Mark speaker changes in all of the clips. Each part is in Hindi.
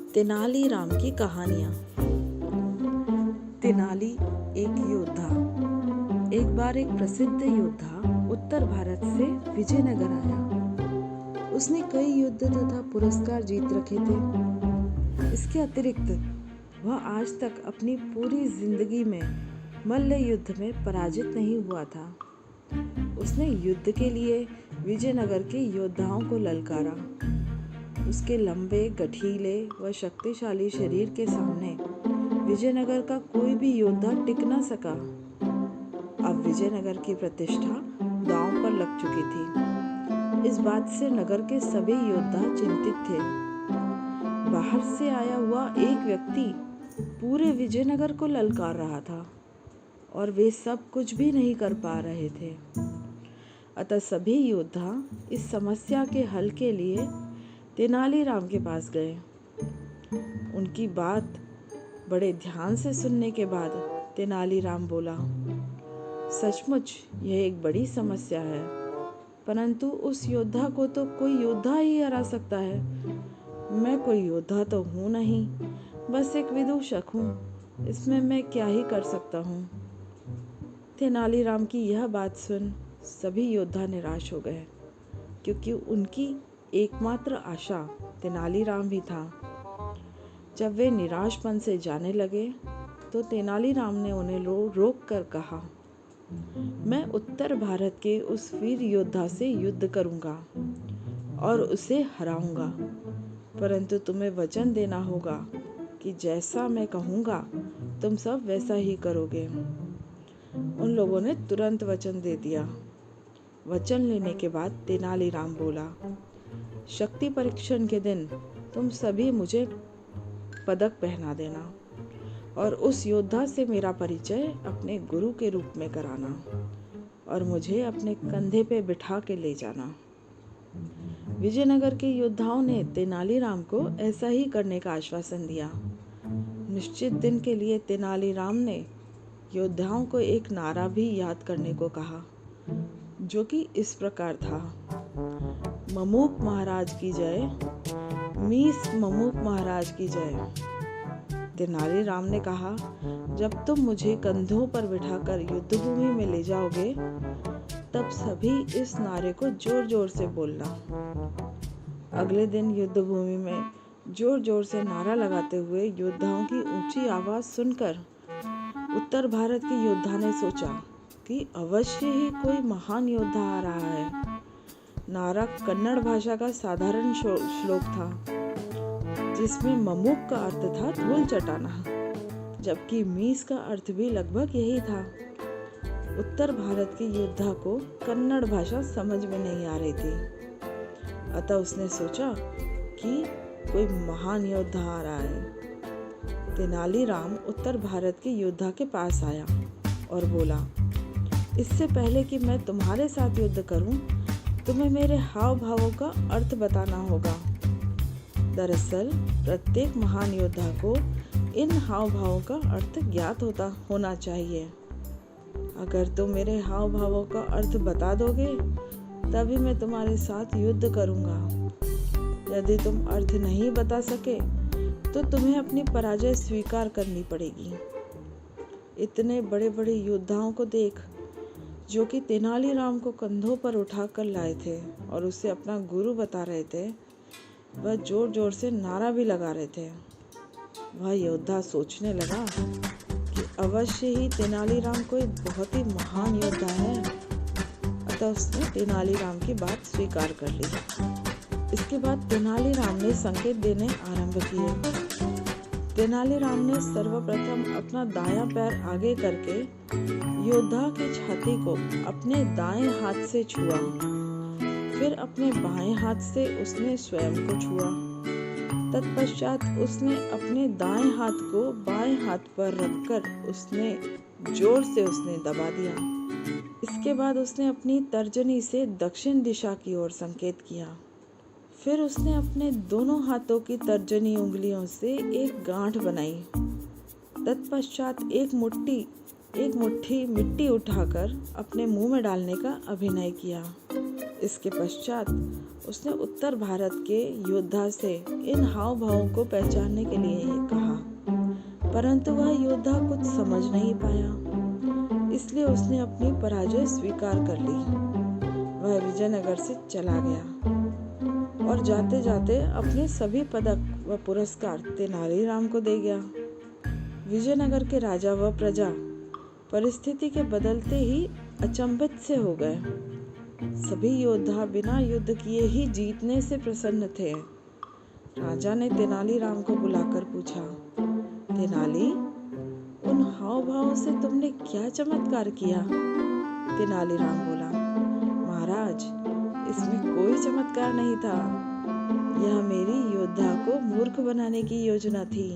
Speaker 1: तेनालीराम की कहानियाँ। तेनाली एक योद्धा। एक बार एक प्रसिद्ध योद्धा उत्तर भारत से विजयनगर आया। उसने कई युद्ध तथा पुरस्कार जीत रखे थे। इसके अतिरिक्त वह आज तक अपनी पूरी जिंदगी में मल्ल युद्ध में पराजित नहीं हुआ था। उसने युद्ध के लिए विजयनगर के योद्धाओं को ललकारा। उसके लंबे, गठीले व शक्तिशाली शरीर के सामने विजयनगर का कोई भी योद्धा टिक न सका। अब विजयनगर की प्रतिष्ठा दांव पर लग चुकी थी। इस बात से नगर के सभी योद्धा चिंतित थे। बाहर से आया हुआ एक व्यक्ति पूरे विजयनगर को ललकार रहा था और वे सब कुछ भी नहीं कर पा रहे थे। अतः सभी योद्धा इस समस्या के हल के लिए तेनालीराम के पास गए। उनकी बात बड़े ध्यान से सुनने के बाद तेनालीराम बोला, सचमुच यह एक बड़ी समस्या है, परंतु उस योद्धा को तो कोई योद्धा ही हरा सकता है। मैं कोई योद्धा तो हूँ नहीं, बस एक विदूषक हूँ। इसमें मैं क्या ही कर सकता हूँ। तेनालीराम की यह बात सुन सभी योद्धा निराश हो गए, क्योंकि उनकी एकमात्र आशा तेनालीराम भी था। जब वे निराशपन से जाने लगे तो तेनालीराम ने उन्हें रोक कर कहा, मैं उत्तर भारत के उस वीर योद्धा से युद्ध करूंगा और उसे हराऊंगा, परंतु तुम्हें वचन देना होगा कि जैसा मैं कहूँगा तुम सब वैसा ही करोगे। उन लोगों ने तुरंत वचन दे दिया। वचन लेने के बाद तेनालीराम बोला, शक्ति परीक्षण के दिन तुम सभी मुझे पदक पहना देना और उस योद्धा से मेरा परिचय अपने गुरु के रूप में कराना और मुझे अपने कंधे पे बिठा के ले जाना। विजयनगर के योद्धाओं ने तेनालीराम को ऐसा ही करने का आश्वासन दिया। निश्चित दिन के लिए तेनालीराम ने योद्धाओं को एक नारा भी याद करने को कहा, जो कि इस प्रकार था, ममूक महाराज की जय, मीस ममूक महाराज की जय। तेनालीराम ने कहा, जब तुम मुझे कंधों पर बिठाकर युद्धभूमि में ले जाओगे तब सभी इस नारे को जोर जोर से बोलना। अगले दिन युद्धभूमि में जोर जोर से नारा लगाते हुए योद्धाओं की ऊंची आवाज सुनकर उत्तर भारत के योद्धा ने सोचा कि अवश्य ही कोई महान योद्धा आ रहा है। नारा कन्नड़ भाषा का साधारण श्लोक था, जिसमें ममूक का अर्थ था धूल चटाना, जबकि मीस का अर्थ भी लगभग यही था। उत्तर भारत के योद्धा को कन्नड़ भाषा समझ में नहीं आ रही थी, अतः उसने सोचा कि कोई महान योद्धा आ रहा है। तेनालीराम उत्तर भारत के योद्धा के पास आया और बोला, इससे पहले कि मैं तुम्हारे साथ युद्ध करूं, तुम्हें मेरे हाव भावों का अर्थ बताना होगा। दरअसल प्रत्येक महान योद्धा को इन हाव भावों का अर्थ ज्ञात होना चाहिए। अगर तुम मेरे हाव भावों का अर्थ बता दोगे तभी मैं तुम्हारे साथ युद्ध करूंगा। यदि तुम अर्थ नहीं बता सके तो तुम्हें अपनी पराजय स्वीकार करनी पड़ेगी। इतने बड़े बड़े योद्धाओं को देख, जो कि तेनालीराम को कंधों पर उठाकर लाए थे और उसे अपना गुरु बता रहे थे, वह जोर जोर से नारा भी लगा रहे थे। वह योद्धा सोचने लगा कि अवश्य ही तेनालीराम कोई बहुत ही महान योद्धा है। अतः उसने तेनालीराम की बात स्वीकार कर ली। इसके बाद तेनालीराम ने संकेत देने आरंभ किए। तेनालीराम ने सर्वप्रथम अपना दायां पैर आगे करके योद्धा की छाती को अपने दाएं हाथ से छुआ। फिर अपने बाएं हाथ से उसने स्वयं को छुआ। तत्पश्चात उसने अपने दाएं हाथ को बाएं हाथ पर रखकर उसने दबा दिया। इसके बाद उसने अपनी तर्जनी से दक्षिण दिशा की ओर संकेत किया। फिर उसने अपने दोनों हाथों की तर्जनी उंगलियों से एक गांठ बनाई। तत्पश्चात एक मुट्ठी मिट्टी उठाकर अपने मुंह में डालने का अभिनय किया। इसके पश्चात उसने उत्तर भारत के योद्धा से इन हाव भावों को पहचानने के लिए कहा, परंतु वह योद्धा कुछ समझ नहीं पाया, इसलिए उसने अपनी पराजय स्वीकार कर ली। वह विजयनगर से चला गया और जाते जाते अपने सभी पदक व पुरस्कार तेनालीराम को दे गया। विजयनगर के राजा व प्रजा परिस्थिति के बदलते ही अचंभित से हो गए। सभी योद्धा बिना युद्ध किए ही जीतने से प्रसन्न थे। राजा ने तेनालीराम को बुलाकर पूछा, तेनाली, उन हाव भाव से तुमने क्या चमत्कार किया? तेनालीराम बोला, महाराज, इसमें कोई चमत्कार नहीं था। यह मेरी योद्धा को मूर्ख बनाने की योजना थी।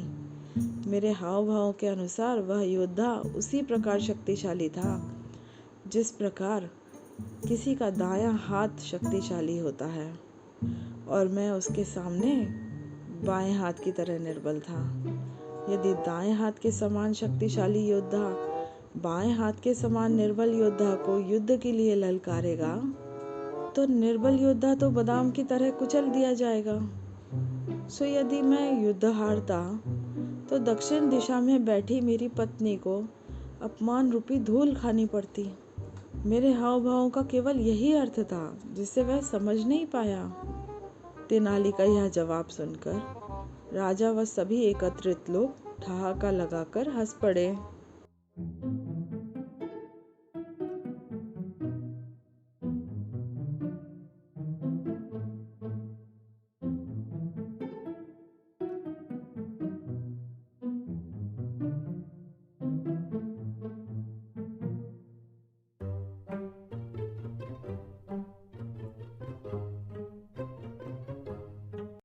Speaker 1: मेरे हाव भाव के अनुसार वह योद्धा उसी प्रकार शक्तिशाली था जिस प्रकार किसी का दायां हाथ शक्तिशाली होता है, और मैं उसके सामने बाएं हाथ की तरह निर्बल था। यदि दाएं हाथ के समान शक्तिशाली योद्धा बाएं हाथ के समान निर्बल योद्धा को युद्ध के लिए ललकारेगा, तो निर्बल योद्धा तो बादाम की तरह कुचल दिया जाएगा। सो यदि मैं युद्ध हारता तो दक्षिण दिशा में बैठी मेरी पत्नी को अपमान रूपी धूल खानी पड़ती। मेरे हाव भाव का केवल यही अर्थ था जिसे वह समझ नहीं पाया। तेनाली का यह जवाब सुनकर राजा व सभी एकत्रित लोग ठहाका लगाकर हंस पड़े।